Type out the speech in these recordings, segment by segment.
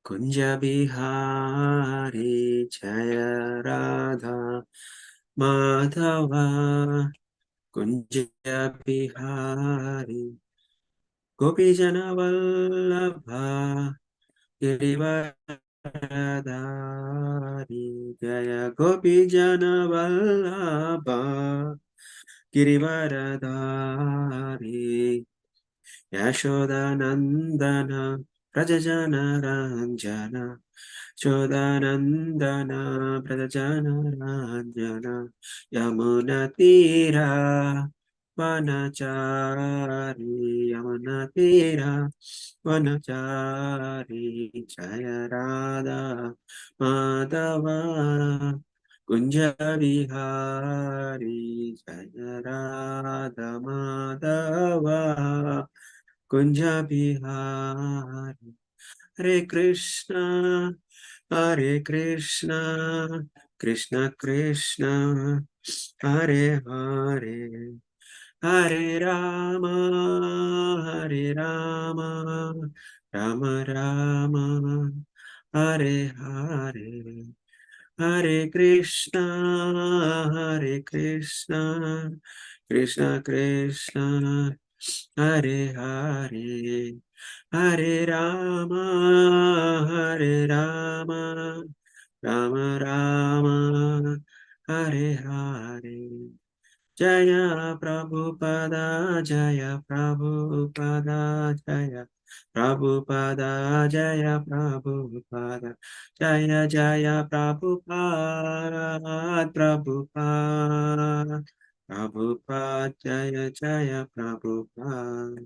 Kunja Bihari Jaya Radha Madhava Kunja Bihari Gopijana Vallabha Girivaradari Jaya Gopijana Vallabha Girivaradari Yashodanandana Prajajana Ranjana Shodanandana Prajajana Ranjana Yamuna Tira Vanachari Yamuna Tira Vanachari Jaya Radha Madhava Kunja Vihari Jaya Radha Madhava Kunja Bihari Hare Krishna Hare Krishna Krishna Krishna Hare Hare Hare Rama Hare Rama Rama Rama Hare Hare Hare Krishna Hare Krishna Krishna Krishna Hare Hare Hare Rama, Hare Rama, Rama Rama, Hare Hare. Jaya Prabhupada, Jaya Prabhupada, Jaya Prabhupada, Jaya Prabhupada, Jaya Jaya Prabhupada, Prabhupada, Prabhupada, Jaya Jaya Prabhupada.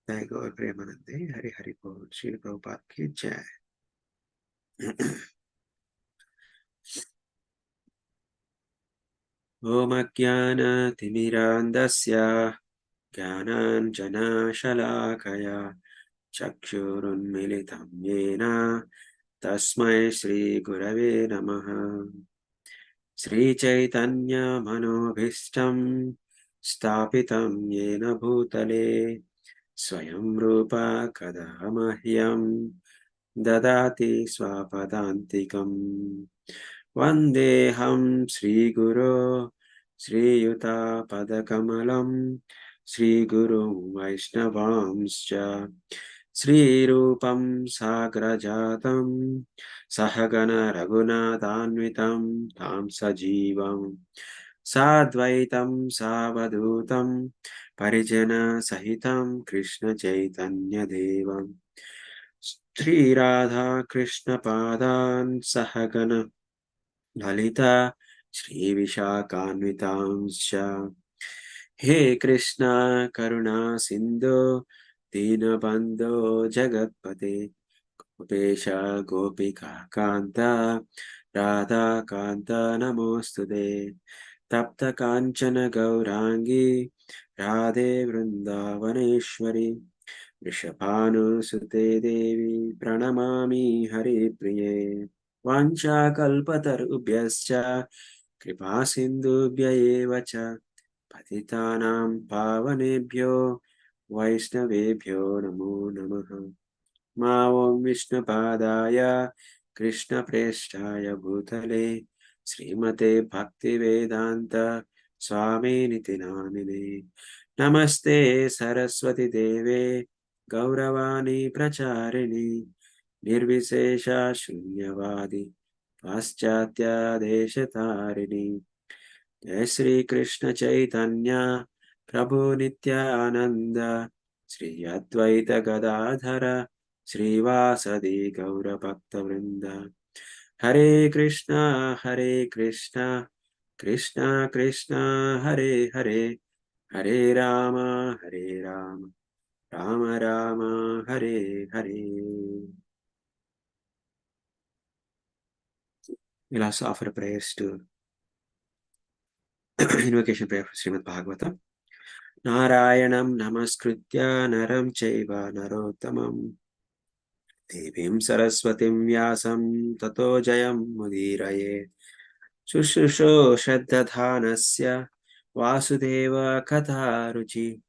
Jai Gaur Premanande, Hari Hari Bol, Srila Prabhupada ki Jai. Om Ajnana Timirandasya Jnananjana Shalakaya Chakshurunmilitam Yena Tasmai Shri Gurave Namaha. Shri Chaitanya Manobhishtam Stapitam Yena Bhutale Swayam Rupa Kadamahyam Dadati Swapadantikam Vandeham Sri Guru Sri Yuta Padakamalam Sri Guru Vaishnavamscha Sri Rupam Sagrajatam Sahagana Raghunathanvitam Tam Sajivam Sadvaitam Savadutam Parijana Sahitam Krishna Chaitanya Devam Sri Radha Krishna Padan Sahagana Lalita Shri Vishakhanvitamscha He Krishna Karuna Sindhu Dinabandho Jagatpate Gopesha Gopika Kanta Radha Kanta Namostude Tapta Kanchana Gaurangi Radhe Vrindavaneshwari Vrishabhanu Sute Devi Pranamami Hari Priye Vanchakalpatarubhyascha Kripa Sindhubhya eva cha Patitanam Pavanebhyo Vaishnavebhyo Namo Namaha Om Vishnupadaya Krishna Presthaya Bhutale Srimate Bhaktivedanta Swami Niti Namine Namaste Saraswati Deve Gauravani Pracharini Nirvisesha Shunyavadi Paschatya Deshatharini Jai Sri Krishna Chaitanya Prabhu Nityananda Sri Advaita Gadadhara Sri Vasadi Gaura Bhakta Vrinda Hare Krishna Hare Krishna Krishna Krishna Hare Hare Hare Rama Hare Rama Rama Rama Hare Hare. We'll also offer prayers to invocation prayer for Srimad Bhagavatam. Narayanam namaskritya naram chaiva narottamam devim saraswatim vyasam tato jayam mudiraye shushusho shraddadhanasya vasudeva katharuchi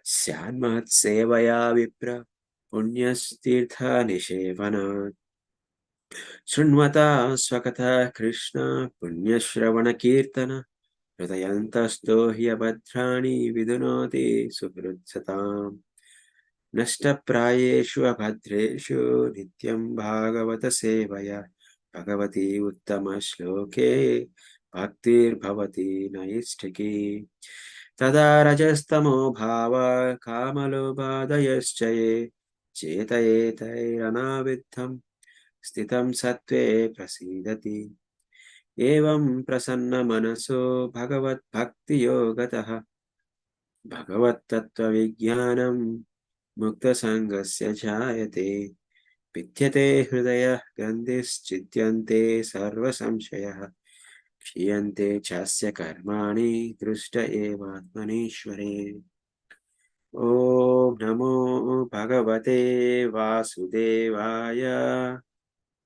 syanmat sevaya vipra Punyastirtha Nishevana Shrunvata Swakatha Krishna Punyashravana Kirtana Hridayantasto Hyabhadrani Vidunoti Sukrutsatam Nashtaprayeshu Abhadreshu Nityam Bhagavata Sevaya Bhagavati Uttama Shloke Bhaktir Bhavati Naistaki Tada Rajastamo Bhava Kamalo Bhadayaschaye Chetayetairanavitham Stitam Sattve Prasidati Evam Prasanna Manaso Bhagavat Bhakti Yogataha Bhagavat Tattva Vijnanam Mukta Sangasya Jayate Vidyate Hridaya Gandhis Chityante Sarva Samshayah Kshiyante Chasya Karmani Drushta Evatmanishware Om Namo Bhagavate Vasudevaya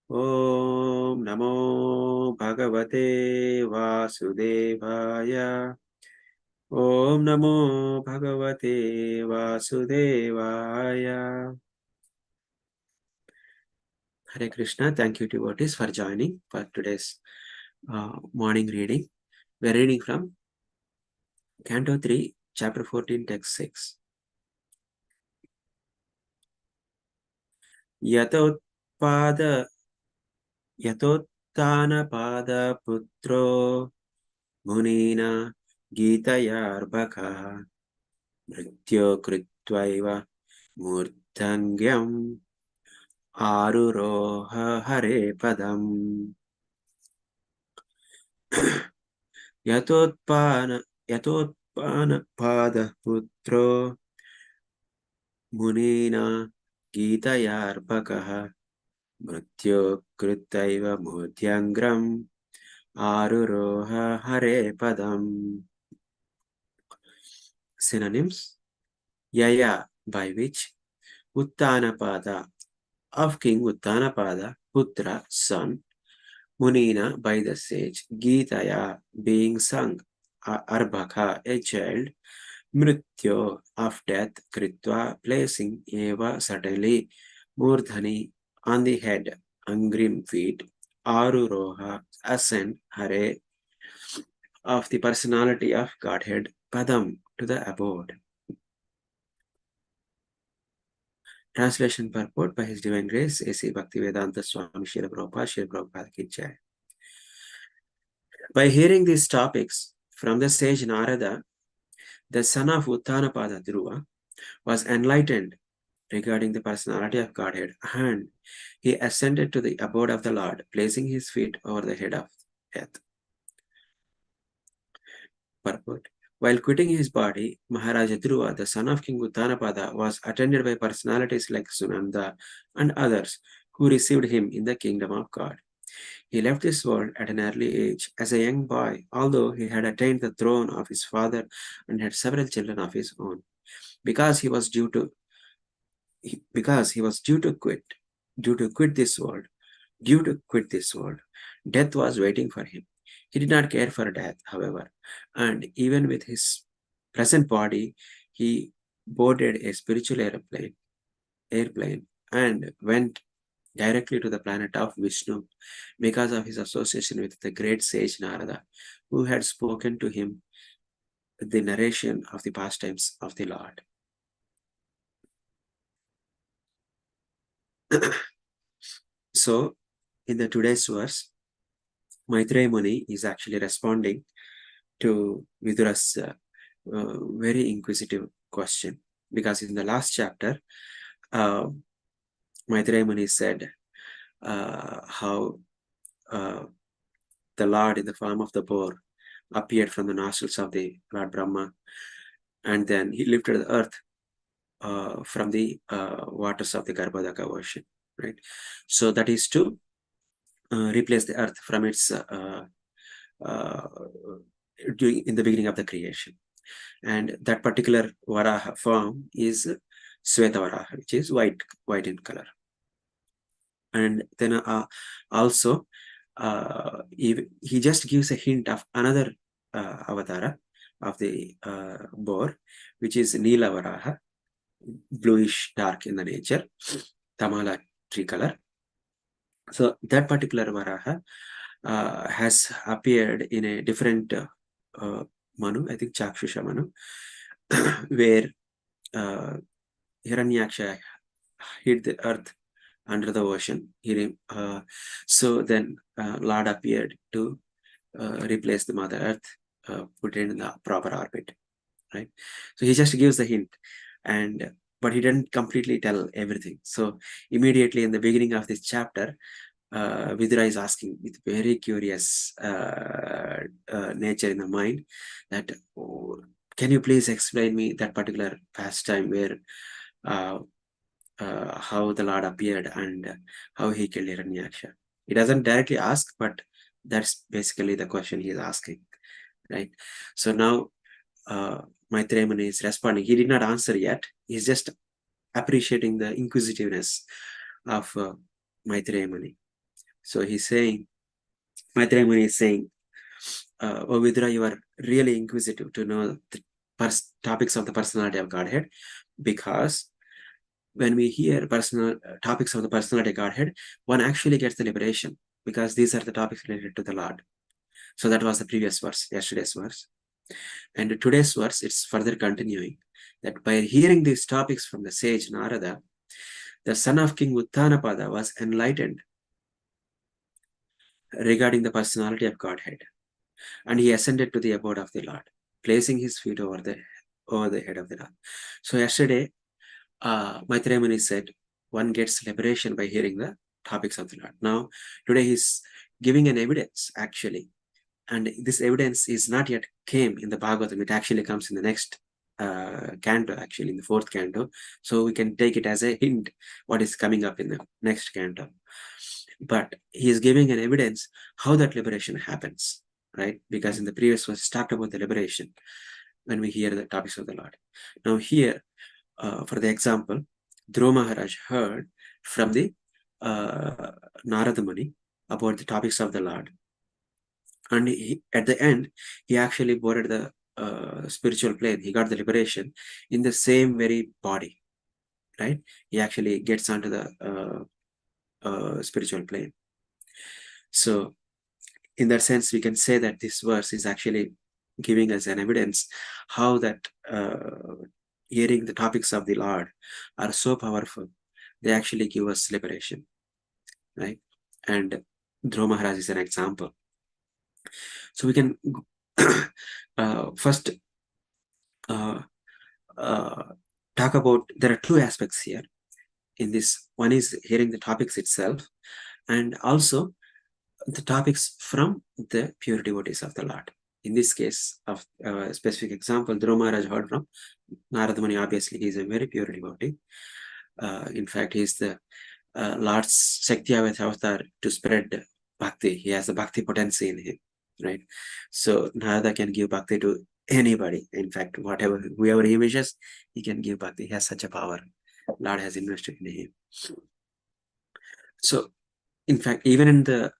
Om Namo Bhagavate Vasudevaya Om Namo Bhagavate Vasudevaya. Hare Krishna. Thank you, devotees, for joining for today's morning reading. We are reading from Canto 3, Chapter 14, Text 6. Yatotpada Yatottanapada Putro Munina Gitayarbhaka Mrityo Kritvaiva Murtangyam Aruroha Hare Padam Yatotpana Pada Putro Munina Gitayarbhakaha Mrityo Kritvaiva Murtyangram Aruroha Hare Padam. Synonyms: Yaya, by which, Uttanapada, of King Uttanapada, Putra, son, Munina, by the sage, Gitaya, being sung, Arbhaka, a child, Mrityo, of death, Kritva, placing, Eva, certainly, Murdhani, on the head, Angrim, feet, Aruroha, ascend, Hare, of the personality of Godhead, Padam, to the abode. Translation purport by His Divine Grace, A.C. Bhaktivedanta Swami Srila Prabhupada Ki Jai. By hearing these topics from the sage Narada, the son of Uttanapada Dhruva was enlightened regarding the personality of Godhead, and he ascended to the abode of the Lord, placing his feet over the head of earth. Purport. While quitting his body, Maharaja Dhruva, the son of King Uttanapada, was attended by personalities like Sunanda and others who received him in the kingdom of God. He left this world at an early age. As a young boy, although he had attained the throne of his father and had several children of his own, because he was due to quit this world, death was waiting for him. He did not care for death, however, and even with his present body, he boarded a spiritual airplane and went directly to the planet of Vishnu because of his association with the great sage Narada, who had spoken to him the narration of the pastimes of the Lord. So, in the today's verse, Maitreya Muni is actually responding to Vidura's very inquisitive question, because in the last chapter, Maitreya Muni said how the Lord in the form of the boar appeared from the nostrils of the Lord Brahma, and then he lifted the earth from the waters of the Garbhodaka ocean, right? So that is to replace the earth from its in the beginning of the creation. And that particular Varaha form is Sweta Varaha, which is white in color. And then also he just gives a hint of another avatara of the boar, which is Nila Varaha, bluish dark in the nature, Tamala tree color. So that particular Varaha has appeared in a different Manu, I think Chakshusha Manu, where Hiranyaksha hit the earth under the ocean. So then Lord appeared to replace the Mother Earth, put it in the proper orbit, right? So he just gives the hint, but he didn't completely tell everything. So immediately in the beginning of this chapter, Vidura is asking with very curious nature in the mind that, oh, can you please explain me that particular pastime where how the Lord appeared and how he killed Hiranyaksha? He doesn't directly ask, but that's basically the question he is asking, right? So now Maitreya Muni is responding. He did not answer yet. He's just appreciating the inquisitiveness of Maitreya Muni. So he's saying, Maitreya Muni is saying, oh Vidura, you are really inquisitive to know the topics of the personality of Godhead, because when we hear topics of the personality of Godhead, one actually gets the liberation, because these are the topics related to the Lord. So that was the previous verse, yesterday's verse. And today's verse, it's further continuing that by hearing these topics from the sage Narada, the son of King Uttanapada was enlightened regarding the personality of Godhead, and he ascended to the abode of the Lord, placing his feet over the head of the Lord. So yesterday, Maitreya Muni said, one gets liberation by hearing the topics of the Lord. Now, today he's giving an evidence, actually. And this evidence is not yet came in the Bhagavatam. It actually comes in the next canto, actually, in the 4th canto. So we can take it as a hint what is coming up in the next canto. But he is giving an evidence how that liberation happens, right? Because in the previous verse, talked about the liberation when we hear the topics of the Lord. Now here, for the example, Dhruva Maharaj heard from the Narada Muni about the topics of the Lord. And at the end, he actually boarded the spiritual plane. He got the liberation in the same very body, right? He actually gets onto the spiritual plane. So in that sense, we can say that this verse is actually giving us an evidence how that hearing the topics of the Lord are so powerful. They actually give us liberation, right? And Dhruva Maharaj is an example. So we can first talk about, there are two aspects here in this. One is hearing the topics itself, and also the topics from the pure devotees of the Lord. In this case, of a specific example, Dhruva Maharaj heard from Narada Muni. Obviously, he is a very pure devotee. In fact, he is the Lord's Shakti avatar to spread bhakti. He has the bhakti potency in him, right? So Narada can give bhakti to anybody. In fact, whoever he wishes, he can give bhakti. He has such a power. Lord has invested in him. So, in fact, even in the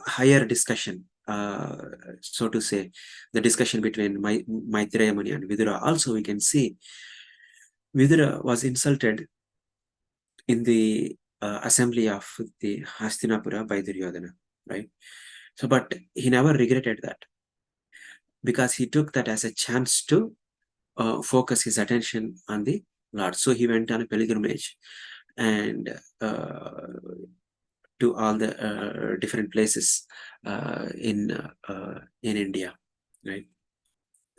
higher discussion, so to say, the discussion between Maitreya Muni and Vidura, also we can see Vidura was insulted in the assembly of the Hastinapura by Duryodhana, right? So, but he never regretted that, because he took that as a chance to focus his attention on the Lord. So he went on a pilgrimage and to all the different places in India, right?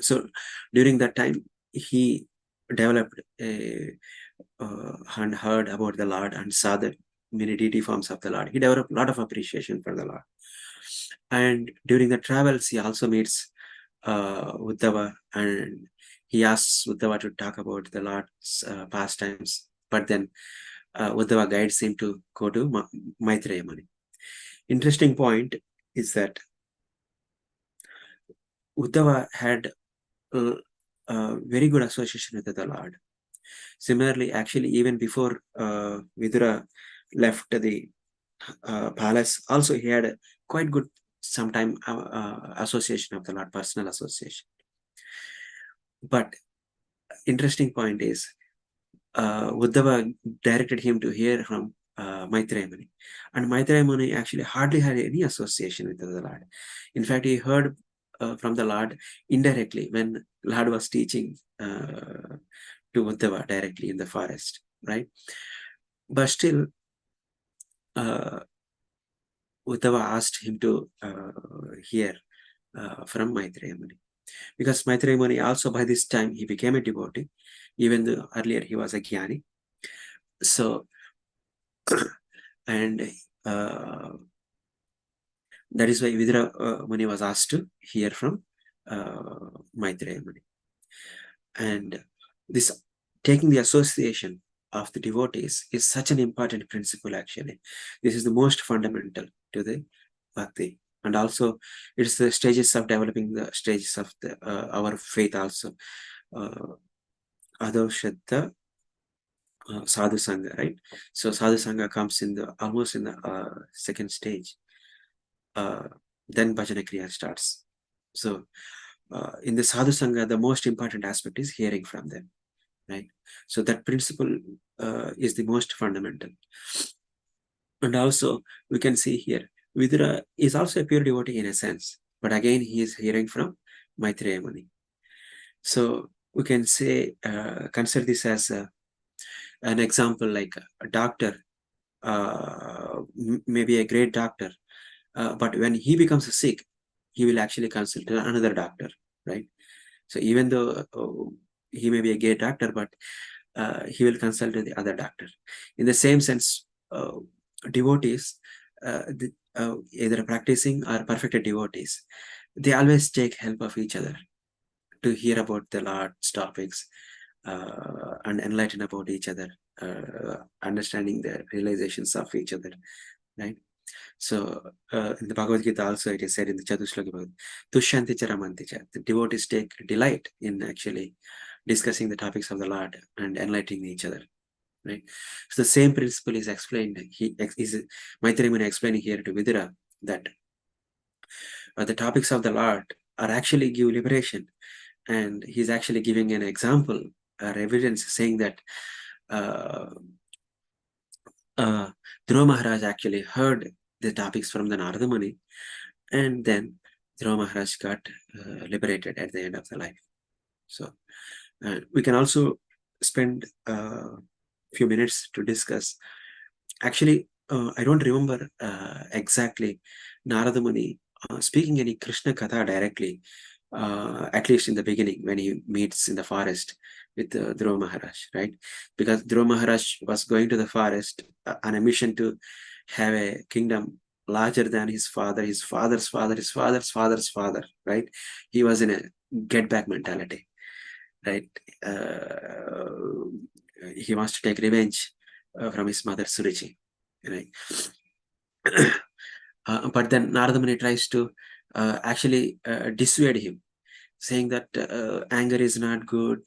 So during that time, he developed and heard about the Lord and saw the many deity forms of the Lord. He developed a lot of appreciation for the Lord. And during the travels, he also meets Uddhava, and he asks Uddhava to talk about the Lord's pastimes. But then Uddhava guides him to go to Maitreya Muni. Interesting point is that Uddhava had a very good association with the Lord. Similarly, actually, even before Vidura left the palace, also he had a quite good sometime association of the Lord, personal association. But interesting point is Uddhava directed him to hear from Maitreya Muni. And Maitreya Muni actually hardly had any association with the Lord. In fact, he heard from the Lord indirectly when Lord was teaching to Uddhava directly in the forest, right? But still, Uddhava asked him to hear from Maitreya Muni. Because Maitreya Muni also by this time he became a devotee, even though earlier he was a jnani. So, and that is why Vidura Muni was asked to hear from Maitreya Muni. And this taking the association of the devotees is such an important principle actually. This is the most fundamental to the bhakti. And also it's the stages of developing the stages of the our faith also. Adavshadda Sadhu Sangha, right? So Sadhu Sangha comes in the almost in the second stage. Then Bhajana Kriya starts. So in the Sadhu Sangha, the most important aspect is hearing from them, right? So that principle is the most fundamental. And also we can see here, Vidura is also a pure devotee in a sense, but again he is hearing from Maitreya Muni. So we can say, consider this as an example like a doctor, maybe a great doctor, but when he becomes sick, he will actually consult another doctor, right? So even though he may be a great doctor, but he will consult the other doctor. In the same sense, devotees, either practicing or perfected devotees, they always take help of each other to hear about the Lord's topics and enlighten about each other, understanding the realizations of each other, right? So in the Bhagavad Gita also it is said in the Chatusloki Bhagavad, Tushyanti Charamanti Cha. The devotees take delight in actually discussing the topics of the Lord and enlightening each other, right? So the same principle is explained. Maitreya Muni explaining here to Vidura that the topics of the Lord are actually give liberation, and he's actually giving an example or evidence saying that Dhruva Maharaj actually heard the topics from the Narada Muni, and then Dhruva Maharaj got liberated at the end of the life. So we can also spend a few minutes to discuss. Actually, I don't remember exactly Narada Muni speaking any Krishna Katha directly, at least in the beginning when he meets in the forest with Dhruva Maharaj, right? Because Dhruva Maharaj was going to the forest on a mission to have a kingdom larger than his father, his father's father, his father's father's father, right? He was in a get back mentality, right? He wants to take revenge from his mother Suruchi, right? But then Narada Muni tries to actually dissuade him, saying that anger is not good,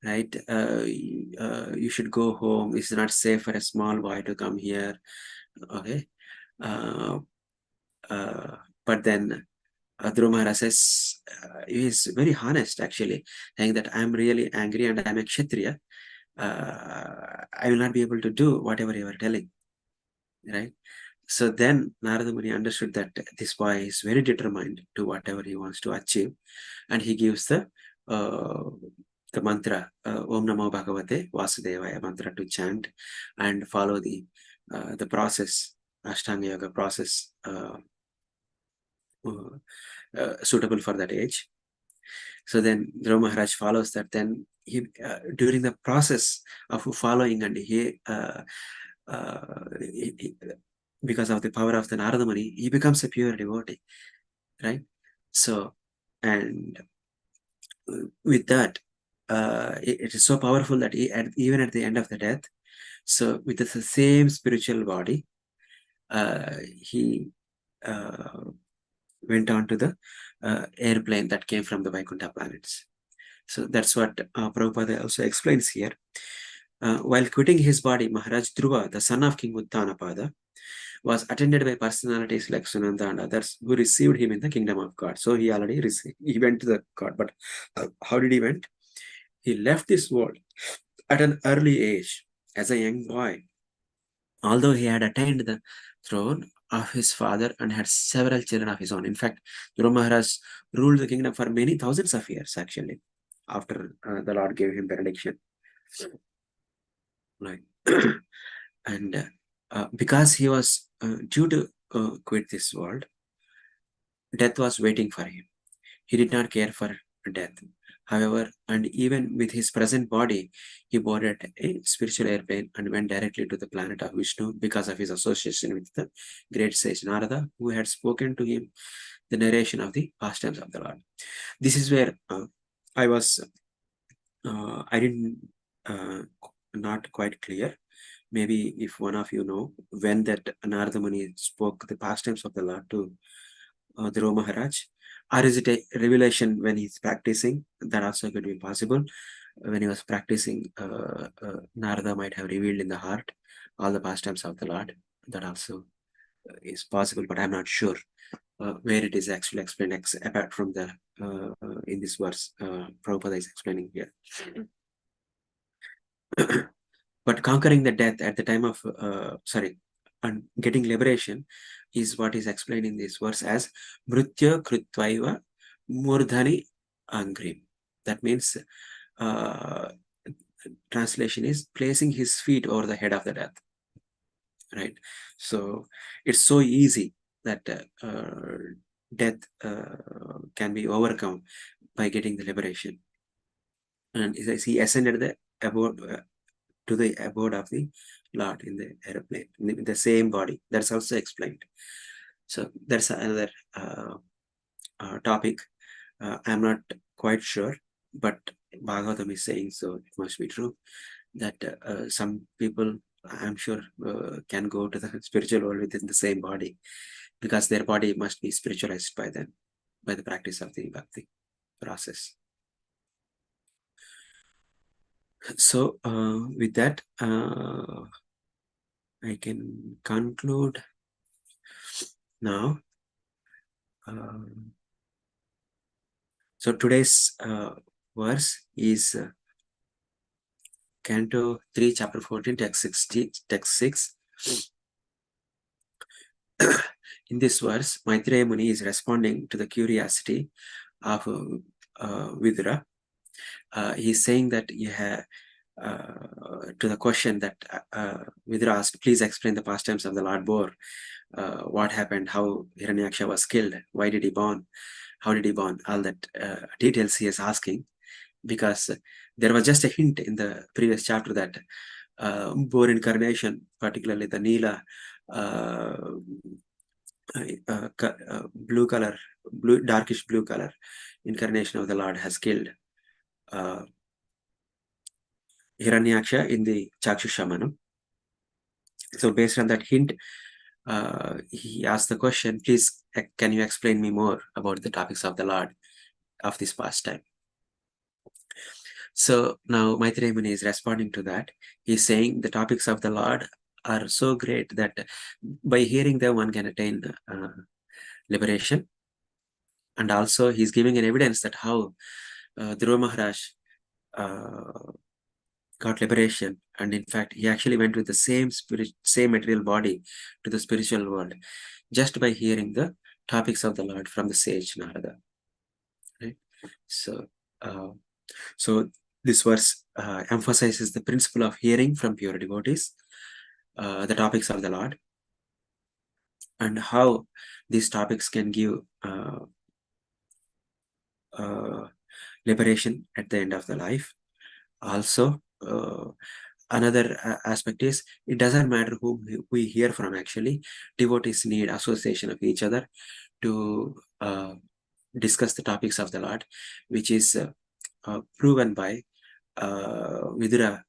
right? You should go home. It's not safe for a small boy to come here. Okay. Uh, but then Dhruva Maharaj says, he is very honest actually, saying that I'm really angry and I'm a Kshatriya. I will not be able to do whatever you are telling, right? So then Narada Muni understood that this boy is very determined to whatever he wants to achieve, and he gives the mantra Om Namo Bhagavate Vasudevaya mantra to chant and follow the process, Ashtanga Yoga process suitable for that age. So then Dhruva Maharaj follows that. Then he during the process of following, and he because of the power of the Narada Muni, he becomes a pure devotee, right? So, and with that, it is so powerful that even at the end of the death, so with the same spiritual body, he went on to the airplane that came from the Vaikuntha planets. So that's what Prabhupada also explains here. While quitting his body, Maharaj Dhruva, the son of King Uttanapada, was attended by personalities like Sunanda and others who received him in the kingdom of God. So he already received, he went to the God. But how did he went? he left this world at an early age as a young boy. Although he had attained the throne of his father and had several children of his own. In fact, Dhruva Maharaj ruled the kingdom for many thousands of years, actually, after the Lord gave him benediction. Like, and because he was due to quit this world, death was waiting for him. He did not care for death. However, and even with his present body, he boarded a spiritual airplane and went directly to the planet of Vishnu because of his association with the great sage Narada, who had spoken to him the narration of the pastimes of the Lord. This is where I didn't, not quite clear. Maybe if one of you know when that Narada Muni spoke the pastimes of the Lord to Dhruva Maharaj, or is it a revelation when he's practicing? That also could be possible. When he was practicing, Narada might have revealed in the heart all the pastimes of the Lord. That also is possible, but I'm not sure where it is actually explained, apart from the in this verse Prabhupada is explaining here. But conquering the death at the time of and getting liberation is what is explained in this verse as Mritya Kritvaiva Murdhani Angrim. That means translation is placing his feet over the head of the death. Right? So it's so easy that death can be overcome by getting the liberation. And as he ascended the abode to the abode of the Lord in the airplane, in the same body. That's also explained. So that's another topic. I'm not quite sure, but Bhagavatam is saying so. It must be true that some people, I'm sure, can go to the spiritual world within the same body, because their body must be spiritualized by them, by the practice of the bhakti process. So with that, I can conclude now. So today's verse is Canto 3, Chapter 14, Text 60, Text 6. In this verse, Maitreya Muni is responding to the curiosity of Vidura. He's saying that you have to the question that Vidura asked, please explain the pastimes of the Lord Boar. What happened, how Hiranyaksha was killed, why did he born, how did he born, all that details he is asking, because there was just a hint in the previous chapter that boar incarnation, particularly the Neela darkish blue color incarnation of the Lord has killed Hiranyaksha in the Chakshushamanu. So based on that hint, he asked the question, please, can you explain me more about the topics of the Lord of this pastime? So now Maitreya Muni is responding to that. He's saying the topics of the Lord are so great that by hearing them, one can attain liberation. And also he's giving an evidence that how Dhruva Maharaj got liberation, and in fact he actually went with the same material body to the spiritual world just by hearing the topics of the Lord from the sage Narada. Right? So this verse emphasizes the principle of hearing from pure devotees the topics of the Lord, and how these topics can give liberation at the end of the life. Also, another aspect is it doesn't matter whom we hear from. Actually, devotees need association of each other to discuss the topics of the Lord, which is proven by Vidura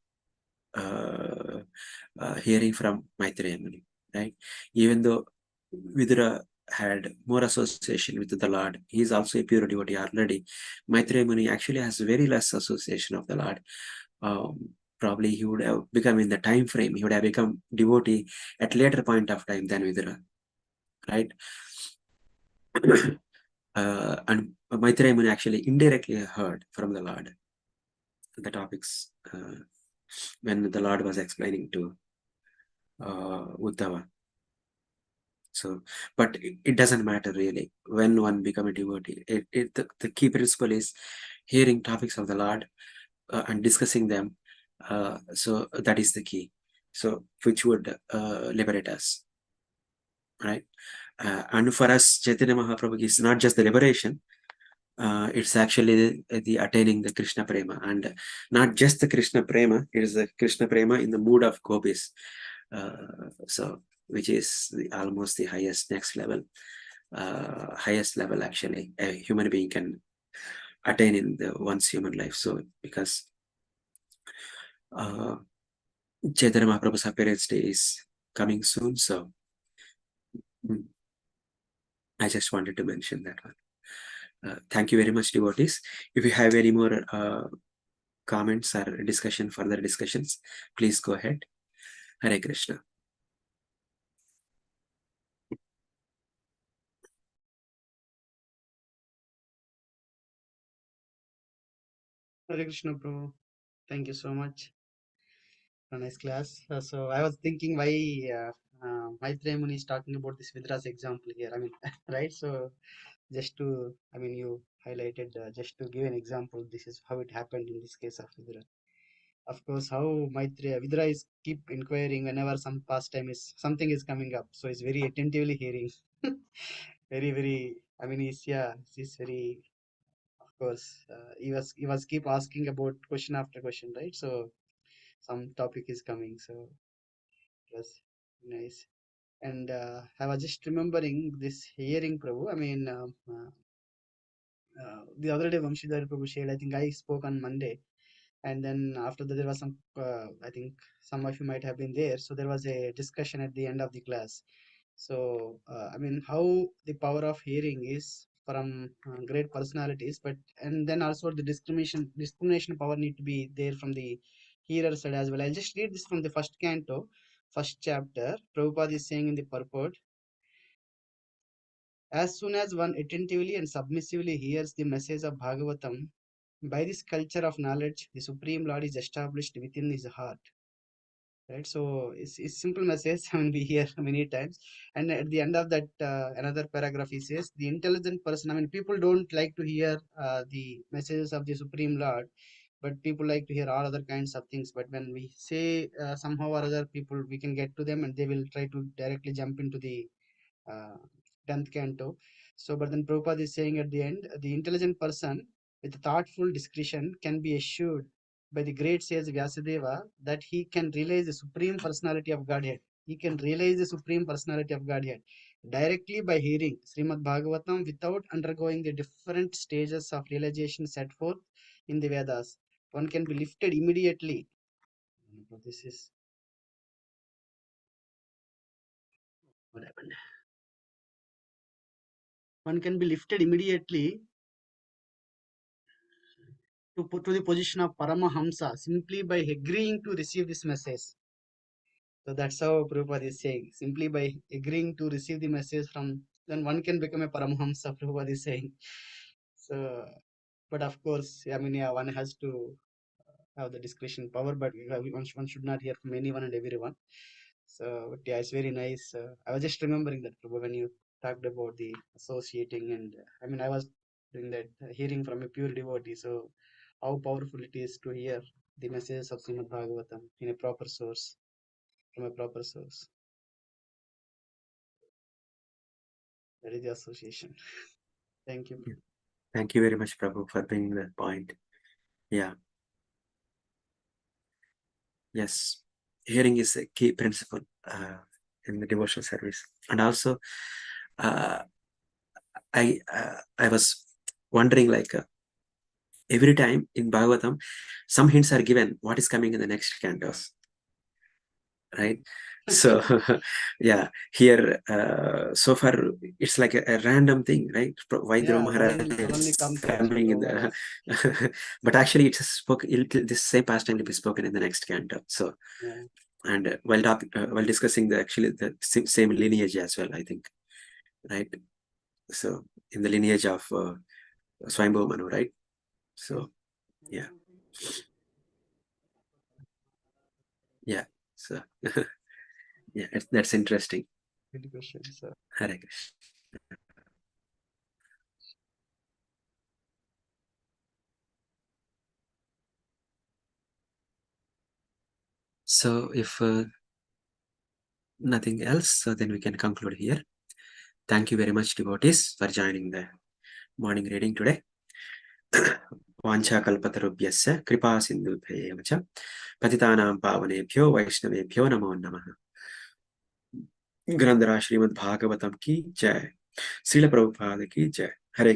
hearing from Maitreya Muni. Right? Even though Vidura had more association with the Lord, he is also a pure devotee already. Maitreya Muni actually has very less association of the Lord. Probably he would have become, in the time frame, he would have become devotee at later point of time than Vidura, right? And Maitreya Muni actually indirectly heard from the Lord, the topics when the Lord was explaining to Uddhava. So, but it doesn't matter really when one become a devotee. The key principle is hearing topics of the Lord and discussing them. So that is the key. So which would liberate us, right? And for us, Chaitanya Mahaprabhu is not just the liberation. It's actually the attaining the Krishna Prema, and not just the Krishna Prema. It is the Krishna Prema in the mood of gopis. So which is almost the highest next level, highest level actually a human being can attain in the one's human life. So because Chaitanya Mahaprabhu's appearance day is coming soon, so I just wanted to mention that one. Thank you very much, devotees. If you have any more comments or further discussions, please go ahead. Hare Krishna. Hare Krishna, bro. Thank you so much. A nice class. So I was thinking why Maitreya Muni is talking about this Vidra's example here. I mean, right? So just to, I mean, you highlighted just to give an example. This is how it happened in this case of Vidra. Of course, how Maitreya Vidra is keep inquiring whenever some pastime is something is coming up. So he's very attentively hearing. Very, very. I mean, he's very. Of course, he was keep asking about question after question, right? So some topic is coming, so it was nice. And I was just remembering this hearing Prabhu. I mean, the other day Vamshidhar Prabhu shared, I think I spoke on Monday, and then after that there was some, I think some of you might have been there. So there was a discussion at the end of the class. So I mean, how the power of hearing is from great personalities, but and then also the discrimination power need to be there from the hearer side as well. I'll just read this from the first canto, first chapter. Prabhupada is saying in the purport, as soon as one attentively and submissively hears the message of Bhagavatam, by this culture of knowledge, the Supreme Lord is established within his heart. Right, so it's simple message. I mean, we hear many times, and at the end of that, another paragraph he says, the intelligent person. I mean, people don't like to hear the messages of the Supreme Lord, but people like to hear all other kinds of things. But when we say somehow or other, people we can get to them, and they will try to directly jump into the uh, 10th canto. So, but then Prabhupada is saying at the end, the intelligent person with thoughtful discretion can be assured by the great sage Vyasadeva that he can realize the Supreme Personality of Godhead. He can realize the Supreme Personality of Godhead directly by hearing Srimad Bhagavatam without undergoing the different stages of realization set forth in the Vedas. One can be lifted immediately. This is what happened. One can be lifted immediately to put to the position of Paramahamsa simply by agreeing to receive this message. So that's how Prabhupada is saying. Simply by agreeing to receive the message from, then one can become a Paramahamsa, Prabhupada is saying. So, but of course, I mean, yeah, one has to have the discretion power, but one should not hear from anyone and everyone. So, but yeah, it's very nice. I was just remembering that, Prabhu, when you talked about the associating, and I mean, I was doing that, hearing from a pure devotee. So, how powerful it is to hear the messages of Srimad Bhagavatam in a proper source, from a proper source. That is the association. Thank you. Thank you very much, Prabhu, for bringing that point. Yeah. Yes. Hearing is a key principle in the devotional service. And also, I was wondering, like, every time in Bhagavatam, some hints are given what is coming in the next cantos, right? So, yeah, here, so far, it's like a random thing, right? Vaidra Yeah, Maharaj suddenly is comes actually coming in Prabhu the, Maharaj. but actually, it's spoken, this same pastime will be spoken in the next canto. So, Yeah. and while discussing the same lineage as well, I think, right? So, in the lineage of Swayambhu Manu, right? So, yeah. Yeah. So yeah, that's interesting. Good question, sir. Hare Krishna. So if nothing else, so then we can conclude here. Thank you very much, devotees, for joining the morning reading today. वाञ्छाकल्पतरुभ्यश्च कृपा सिन्धुभ्येव च पतितानां पावनेभ्यो वैष्णवेभ्यो नमो नमः। ग्रंथराज श्रीमद् भागवतम की जय। श्रील प्रभुपाद की जय। हरे